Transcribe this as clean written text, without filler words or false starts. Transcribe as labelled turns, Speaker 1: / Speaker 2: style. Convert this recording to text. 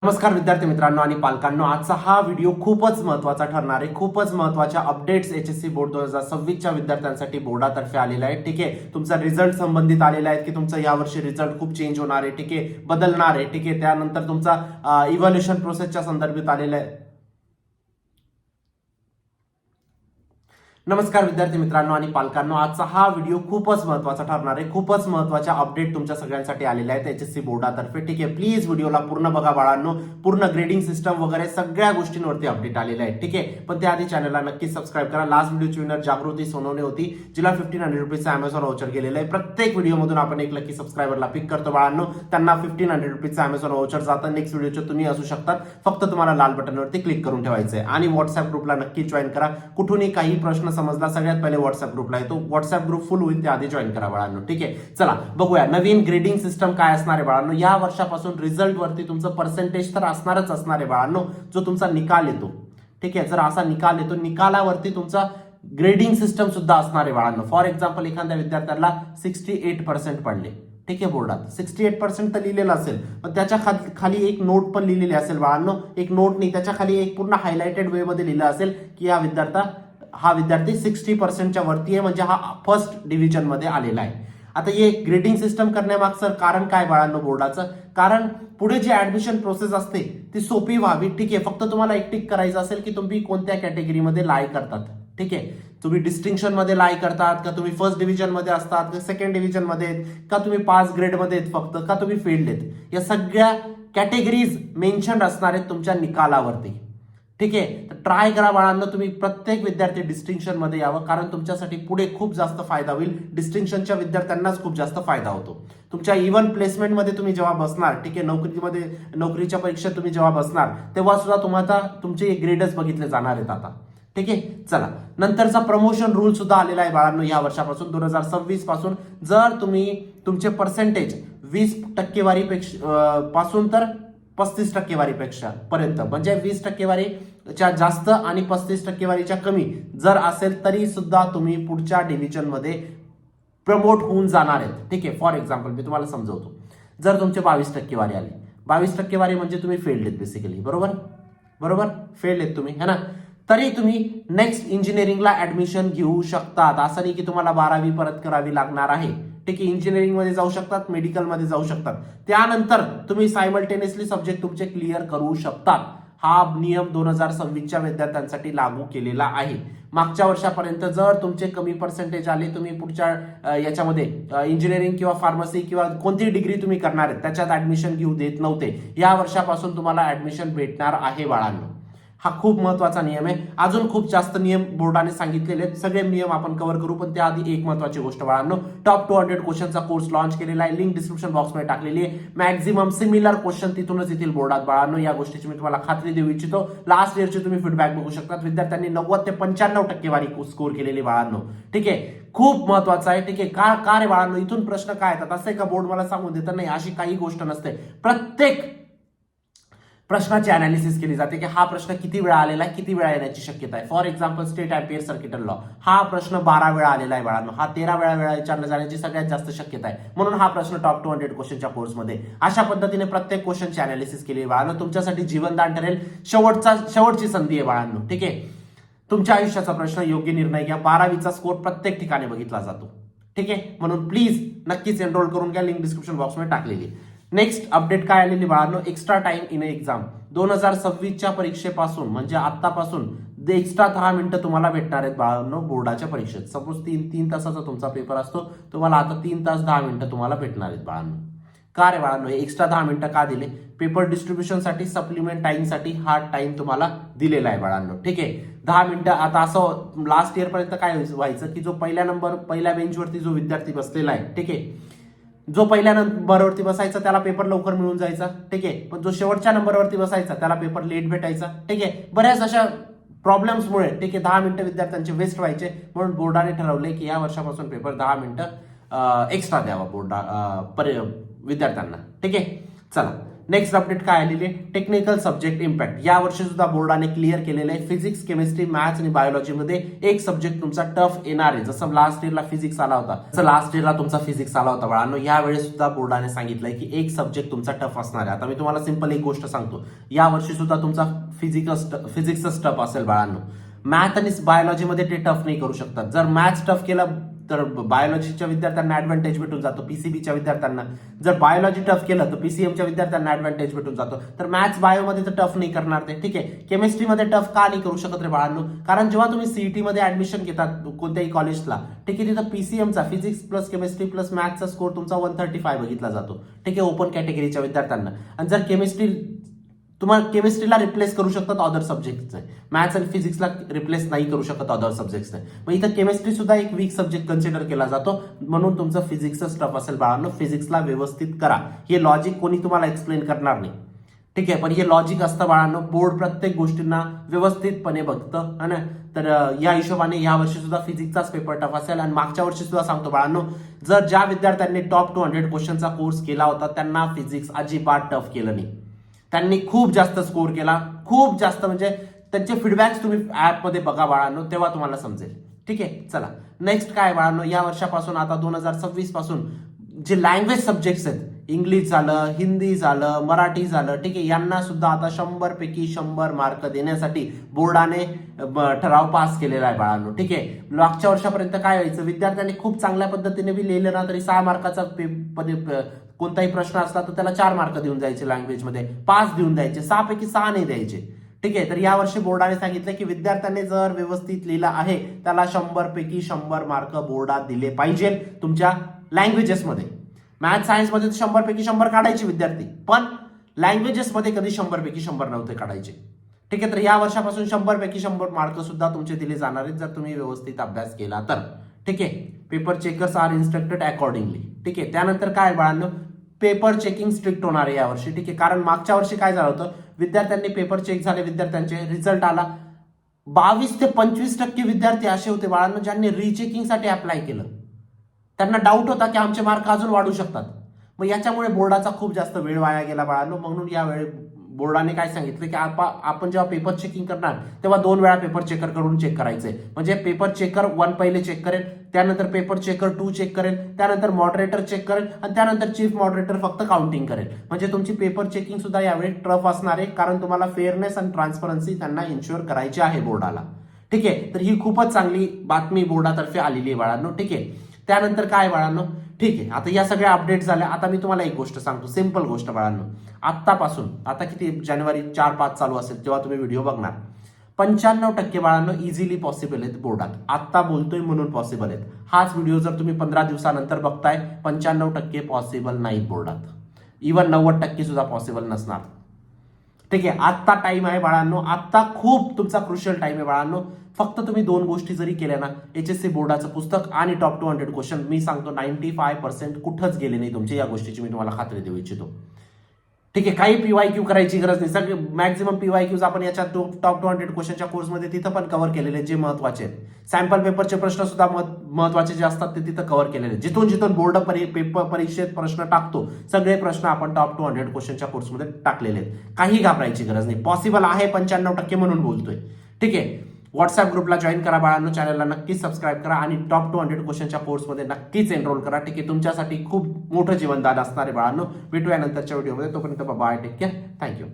Speaker 1: नमस्कार विद्यार्थी मित्रांनो आणि पालकांनो, आजचा हा व्हिडिओ खूपच महत्त्वाचा ठरणार आहे. खूपच महत्त्वाच्या अपडेट्स एचएससी बोर्ड 2026च्या विद्यार्थ्यांसाठी बोर्डातर्फे आलेला आहे. ठीक आहे, तुमचा रिझल्ट संबंधित आलेला आहे की तुमचा यावर्षी रिझल्ट खूप चेंज होणार आहे. ठीक आहे, बदलणार आहे. ठीक आहे, त्यानंतर तुमचा इव्हॅल्युएशन प्रोसेसच्या संदर्भात आलेला आहे. नमस्कार विद्यार्थी मित्रांनो आणि पालकांनो, आजचा हा व्हिडिओ खूपच महत्त्वाचा ठरणार आहे. खूपच महत्त्वाच्या अपडेट तुमच्या सगळ्यांसाठी आलेल्या आहेत एचएससी बोर्डातर्फे. ठीक आहे, प्लीज व्हिडिओला पूर्ण बघा बाळांनो. पूर्ण ग्रेडिंग सिस्टम वगैरे सगळ्या गोष्टींवरती अपडेट आलेले आहेत. ठीक आहे, पण त्याआधी चॅनलला नक्की सबस्क्राईब करा. लास्ट व्हिडिओची विनर जागृती सोनवणे होती, जिला 1500 रुपीजचा अमेझॉन व्हाउचर गेलेलं आहे. प्रत्येक व्हिडिओमधून आपण एक लकी सबस्क्रायबरला पिक करतो बाळांनो, त्यांना 1500 रुपीजचा अमेझॉन व्हाउचर जातं. नेक्स्ट व्हिडिओचे तुम्ही असू शकतात. फक्त तुम्हाला लाल बटनवरती क्लिक करून ठेवायचं आहे आणि व्हॉट्सअप ग्रुपला नक्की जॉईन करा. कुठूनही काही प्रश्न समजला सगळ्यात पहिले व्हॉट्सअप ग्रुपला येतो. व्हॉट्सअप ग्रुप फुल होईल त्याआधी जॉईन करा बाळांनो. ठीक आहे, चला बघूया नवीन ग्रेडिंग सिस्टम काय असणार आहे बाळांनो. या वर्षापासून रिझल्ट वरती तुमचं पर्सेंटेज तर असणारच असणार आहे बाळांनो. जो तुमचा निकाल येतो, ठीक आहे, जर असा निकाल येतो, निकालावरती तुमचा ग्रेडिंग सिस्टम सुद्धा असणार आहे बाळांनो. फॉर एक्झाम्पल, एखाद्या विद्यार्थ्याला 68% पडले, ठीक आहे, बोर्डात 68% तर लिहिलेलं असेल, पण त्याच्या खाली एक नोट पण लिहिलेली असेल बाळांनो. एक नोट नाही, त्याच्या खाली एक पूर्ण हायलाइटेड वे मध्ये लिहिलं असेल की हा विद्यार्थी 60%च्या वरती आहे, म्हणजे हा फर्स्ट डिव्हिजन मध्ये आलेला आहे. आता हे ग्रेडिंग सिस्टम करण्यामागचं कारण काय बाळांनो बोर्डाचं? कारण पुढे जी ऍडमिशन प्रोसेस असते ती सोपी व्हावी. ठीक आहे, फक्त तुम्हाला एक टिक करायचं असेल की तुम्ही कोणत्या कॅटेगरीमध्ये लाई करतात. ठीक आहे, तुम्ही डिस्टिंक्शन मध्ये लाई करतात का, तुम्ही फर्स्ट डिव्हिजन मध्ये असतात का, सेकंड डिव्हिजन मध्ये का, तुम्ही पास ग्रेड मध्ये आहेत फक्त का, तुम्ही फेल्ड आहेत. या सगळ्या कॅटेगरीज मेन्शन असणार आहेत तुमच्या निकालावरती. ठीक आहे, तर ट्राय करा बाळांनो, तुम्ही प्रत्येक विद्यार्थी डिस्टिंक्शन मध्ये यावं, कारण तुमच्यासाठी पुढे खूप जास्त फायदा होईल. डिस्टिंक्शनच्या विद्यार्थ्यांनाच खूप जास्त फायदा होतो. तुमच्या इव्हन प्लेसमेंटमध्ये तुम्ही जेव्हा बसणार, ठीक आहे, नोकरीच्या परीक्षेत तुम्ही जेव्हा बसणार, तेव्हा सुद्धा तुम्हाला तुमचे ग्रेडच बघितले जाणार आहेत आता. ठीक आहे, चला नंतरचा प्रमोशन रूल सुद्धा आलेला आहे बाळांनो या वर्षापासून 2026 पासून. जर तुम्ही तुमचे पर्सेंटेज 20% पासून तर 35% पर्यंत, म्हणजे 20% जास्त आणि 35% कमी जर असेल तरी सुद्धा तुम्ही पुढच्या डिव्हिजन मध्ये प्रमोट होऊन जाणार आहेत. ठीक आहे, फॉर एक्झाम्पल मी तुम्हाला समजवतो. जर तुमचे 22% आले, 22% म्हणजे तुम्ही फेल्ड आहेत बेसिकली, बरोबर फेल्ड आहेत तुम्ही, है ना, तरी तुम्ही नेक्स्ट इंजिनिअरिंगला ऍडमिशन घेऊ शकतात. असं नाही की तुम्हाला 12वी परत करावी लागणार आहे. ठीक आहे, इंजिनिअरिंग मध्ये जाऊ शकतात, मेडिकल मध्ये जाऊ शकतात, त्यानंतर तुम्ही सायमल्टेनियसली सब्जेक्ट तुमचे क्लिअर करू शकतात. हा नियम 2026च्या विद्यार्थ्यांसाठी लागू केलेला आहे. मागच्या वर्षापर्यंत जर तुमचे कमी पर्सेंटेज आले, तुम्ही पुढच्या याच्यामध्ये इंजिनिअरिंग किंवा फार्मसी किंवा कोणती डिग्री तुम्ही करणार आहेत त्याच्यात ऍडमिशन घेऊ देत नव्हते. या वर्षापासून तुम्हाला ऍडमिशन भेटणार आहे बाळांनो. हा खूप महत्वाचा नियम आहे. अजून खूप जास्त नियम बोर्डाने सांगितलेले आहेत, सगळे नियम आपण कव्हर करू, पण त्याआधी एक महत्वाची गोष्ट बाळांनो, टॉप 200 क्वेश्चनचा कोर्स लॉन्च केलेला आहे. लिंक डिस्क्रिप्शन बॉक्समध्ये टाकलेली आहे. मॅक्झिमम सिमिलर क्वेश्चन तिथूनच येतील बोर्डात बाळांनो. या गोष्टीची मी तुम्हाला खात्री देऊ इच्छितो. लास्ट इयरचे तुम्ही फीडबॅक बघू शकता, विद्यार्थ्यांनी 90 ते 95% स्कोर केलेली बाळांनो. ठीक आहे, खूप महत्वाचं आहे. ठीक आहे, का रे बाळांनो, इथून प्रश्न काय येतात असं का बोर्ड मला सांगून देत नाही, अशी काही गोष्ट नसते. प्रत्येक प्रश्नाची अनालिसिस केली जाते की हा प्रश्न किती वेळा आलेला आहे, किती वेळा येण्याची शक्यता आहे. For example, state ampere circuital law, हा प्रश्न 12 वेळा आलेला आहे बाळांनो. हा 13 वेळा विचारला जाण्याची सगळ्यात जास्त शक्यता आहे, म्हणून हा प्रश्न टॉप 200 क्वेश्चनच्या कोर्समध्ये. अशा पद्धतीने प्रत्येक क्वेश्चनची अनालिसिस केली आहे बाळांनो. तुमच्यासाठी जीवनदान ठरेल. शेवटची संधी आहे बाळांनो. ठीक आहे, तुमच्या आयुष्याचा प्रश्न, योग्य निर्णय घ्या. 12वीचा स्कोर प्रत्येक ठिकाणी बघितला जातो. ठीक आहे, म्हणून प्लीज नक्कीच एनरोल करून घ्या. लिंक डिस्क्रिप्शन बॉक्समध्ये टाकलेली आहे. नेक्स्ट अपडेट काय आलेली बाळांनो, एक्स्ट्रा टाइम इन एक्झाम 2026च्या परीक्षेपासून, म्हणजे आतापासून एक्स्ट्रा 10 मिनिटं तुम्हाला भेटणार आहेत बाळांनो बोर्डाच्या परीक्षेत. सपोज 3 तासाचा तुमचा पेपर असतो, तुम्हाला आता 3 तास 10 मिनिटं तुम्हाला भेटणार आहेत बाळांनो. का रे बाळांनो, एक्स्ट्रा 10 मिनिटं का दिले? पेपर डिस्ट्रीब्युशनसाठी, सप्लिमेंट टाइमसाठी हा टाइम तुम्हाला दिलेला आहे बाळांनो. ठीक आहे, 10 मिनिटं. आता असं लास्ट इयर पर्यंत काय व्हायचं की जो पहिल्या बेंचवरती जो विद्यार्थी बसलेला आहे, ठीक आहे, जो पहिल्या नंबरवरती बसायचा त्याला पेपर लवकर मिळून जायचा. ठीक आहे, पण जो शेवटच्या नंबरवरती बसायचा त्याला पेपर लेट भेटायचा. ठीक आहे, बऱ्याच अशा प्रॉब्लेम्समुळे, ठीक आहे, 10 मिनिटं विद्यार्थ्यांचे वेस्ट व्हायचे, म्हणून बोर्डाने ठरवले की या वर्षापासून पेपर 10 मिनिटं एक्स्ट्रा द्यावा विद्यार्थ्यांना. ठीक आहे, चला नेक्स्ट अपडेट काय आलेली आहे, टेक्निकल सब्जेक्ट इम्पॅक्ट. या वर्षी सुद्धा बोर्डाने क्लिअर केलेलं आहे, फिजिक्स, केमिस्ट्री, मॅथ्स आणि बायोलॉजी मध्ये एक सब्जेक्ट तुमचा टफ येणार आहे. जसं लास्ट इयरला फिजिक्स आला होता, तसं लास्ट इयरला तुमचा फिजिक्स आला होता बाळांनो. यावेळेस सुद्धा बोर्डाने सांगितलंय की एक सब्जेक्ट तुमचा टफ असणार आहे. आता मी तुम्हाला सिंपल एक गोष्ट सांगतो, या वर्षी सुद्धा तुमचा फिजिक्सच टफ असेल बाळांनो. मॅथ आणि बायोलॉजी मध्ये ते टफ नाही करू शकतात. जर मॅथ्स टफ केलं तर बायोलॉजीच्या विद्यार्थ्यांना ऍडव्हान्टेज भेटून जातो, पीसीबीच्या विद्यार्थ्यांना. जर बायोलॉजी टफ केलं तर पीसीएमच्या विद्यार्थ्यांना ऍडव्हान्टेज भेटून जातो. तर मॅथ्स बायोमध्ये तर टफ नाही करणार ते, ठीक आहे. केमिस्ट्रीमध्ये टफ का नाही करू शकत रे बाळांनो, कारण जेव्हा तुम्ही सीईटी मध्ये ऍडमिशन घेतात कोणत्याही कॉलेजला, ठीक आहे, तिथं पीसीएमचा फिजिक्स प्लस केमिस्ट्री प्लस मॅथ्सचा स्कोर तुमचा 135 बघितला जातो, ठीक आहे, ओपन कॅटेगरीच्या विद्यार्थ्यांना. आणि जर केमिस्ट्री तुम्हाला केमिस्ट्रीला रिप्लेस करू शकतात अदर सब्जेक्टचे, मॅथ्स आणि फिजिक्सला रिप्लेस नाही करू शकत अदर सब्जेक्ट्सने. मग इथं केमिस्ट्री सुद्धा एक वीक सब्जेक्ट कन्सिडर केला जातो, म्हणून तुमचं फिजिक्सच टफ असेल बाळांनो. फिजिक्सला व्यवस्थित करा, हे लॉजिक कोणी तुम्हाला एक्सप्लेन करणार नाही, ठीक आहे, पण हे लॉजिक असतं बाळांनो. बोर्ड प्रत्येक गोष्टींना व्यवस्थितपणे बघतं है ना. तर या हिशोबाने या वर्षी सुद्धा फिजिक्सचाच पेपर टफ असेल. आणि मागच्या वर्षी सुद्धा सांगतो बाळांनो, जर ज्या विद्यार्थ्यांनी टॉप 200 क्वेश्चनचा कोर्स केला होता त्यांना फिजिक्स अजिबात टफ केलं नाही. त्यांनी खूप जास्त स्कोर केला, खूप जास्त, म्हणजे त्यांचे फीडबॅक्स तुम्ही ऍपमध्ये बघा बाळांनो, तेव्हा तुम्हाला समजेल, ठीक आहे. चला नेक्स्ट काय बाळांनो, या वर्षापासून आता 2026 पासून जे लँग्वेज सब्जेक्ट्स आहेत, इंग्लिश झालं, हिंदी झालं, मराठी झालं, ठीक आहे, यांना सुद्धा आता 100 पैकी 100 मार्क देण्यासाठी बोर्डाने ठराव पास केलेला आहे बाळांनो, ठीक आहे. मागच्या वर्षापर्यंत काय व्हायचं, विद्यार्थ्यांनी खूप चांगल्या पद्धतीने बी लिहिलं ना तरी 6 मार्काचा कोणताही प्रश्न असला तर त्याला 4 मार्क देऊन जायचे, लँग्वेजमध्ये 5 देऊन द्यायचे, 6 पैकी 6 नाही द्यायचे, ठीक आहे. तर यावर्षी बोर्डाने सांगितलं की विद्यार्थ्यांनी जर व्यवस्थित लिहिलं आहे त्याला 100 पैकी 100 मार्क बोर्डात दिले पाहिजे तुमच्या लँग्वेजेसमध्ये. मॅथ सायन्समध्ये 100 पैकी 100 काढायचे विद्यार्थी, पण लँग्वेजेसमध्ये कधी 100 पैकी 100 नव्हते काढायचे, ठीक आहे. तर या वर्षापासून 100 पैकी 100 मार्क सुद्धा तुमचे दिले जाणार आहेत जर तुम्ही व्यवस्थित अभ्यास केला तर, ठीक आहे. Paper checkers are instructed accordingly, ठीक आहे. त्यानंतर काय बाळांनो, पेपर चेकिंग स्ट्रिक्ट होणार आहे यावर्षी, ठीक आहे. कारण मागच्या वर्षी काय झालं होतं, विद्यार्थ्यांनी पेपर चेक झाले, विद्यार्थ्यांचे रिझल्ट आला, 22 ते 25% विद्यार्थी असे होते बाळांनो ज्यांनी रिचेकिंगसाठी अप्लाय केलं. त्यांना डाऊट होता की आमचे मार्क अजून वाढू शकतात. मग याच्यामुळे बोर्डाचा खूप जास्त वेळ वाया गेला बाळांनो. म्हणून यावेळी बोर्डाने काय सांगितलं की आपण जेव्हा पेपर चेकिंग करणार तेव्हा 2 वेळा पेपर चेकर कडून चेक करायचंय. म्हणजे पेपर चेकर 1 पहिले चेक करेल, त्यानंतर पेपर चेकर 2 चेक करेल, त्यानंतर मॉडरेटर चेक करेल आणि त्यानंतर चीफ मॉडरेटर फक्त काउंटिंग करेल. म्हणजे तुमची पेपर चेकिंग सुद्धा यावेळी टफ असणार आहे, कारण तुम्हाला फेअरनेस आणि ट्रान्सपरन्सी त्यांना इन्शुअर करायची आहे बोर्डाला, ठीक आहे. तर ही खूपच चांगली बातमी बोर्डातर्फे आलेली आहे बाळांनो, ठीक आहे. त्यानंतर काय बाळांनो, ठीक आहे, आता या सगळ्या अपडेट झाल्या. आता मी तुम्हाला एक गोष्ट सांगतो, सिंपल गोष्ट बाळांनो. आत्तापासून, आता किती जानेवारी 4-5 चालू असेल तेव्हा तुम्ही व्हिडिओ बघणार, 95% बाळांनो इझिली पॉसिबल आहेत बोर्डात. आत्ता बोलतोय म्हणून पॉसिबल आहेत. हाच व्हिडिओ जर तुम्ही 15 दिवसानंतर बघताय, 95% पॉसिबल नाही बोर्डात, इव्हन 90% सुद्धा पॉसिबल नसणार, ठीक आहे. आत्ता टाइम आहे बाळांनो, आत्ता खूप तुमचा क्रुशियल टाइम आहे बाळांनो. फक्त तुम्ही 2 गोष्टी जरी केल्या ना, एचएससी बोर्डाचं पुस्तक आणि टॉप 200 क्वेश्चन, मी सांगतो 95% कुठंच गेले नाही तुमचे. या गोष्टीची मी तुम्हाला खात्री देऊ इच्छितो, ठीक आहे. काही पीवायक्यू करायची गरज नाही. सगळे मॅक्झिमम पीवायक्यूज आपण याच्या टॉप 200 क्वेश्चनच्या कोर्समध्ये तिथं पण कव्हर केलेले जे महत्वाचे आहेत. सॅम्पल पेपरचे प्रश्न सुद्धा महत्वाचे जे असतात ते तिथं कव्हर केलेले. जिथून जिथून बोर्ड पेपर परीक्षेत प्रश्न टाकतो सगळे प्रश्न आपण टॉप 200 क्वेश्चनच्या कोर्समध्ये टाकलेले आहेत. काही घाबरायची गरज नाही. पॉसिबल आहे 95% म्हणून बोलतोय, ठीक आहे. व्हॉट्सअप ग्रुपला जॉईन करा बाळांनो, चॅनलला नक्कीच सबस्क्राईब करा आणि टॉप 200 क्वेश्चनच्या कोर्समध्ये नक्कीच एनरोल करा, ठीक आहे. तुमच्यासाठी खूप मोठं जीवनदान असणार आहे बाळांनो. भेटूया नंतरच्या व्हिडिओमध्ये. तोपर्यंत बाय, टेक केअर, थँक्यू.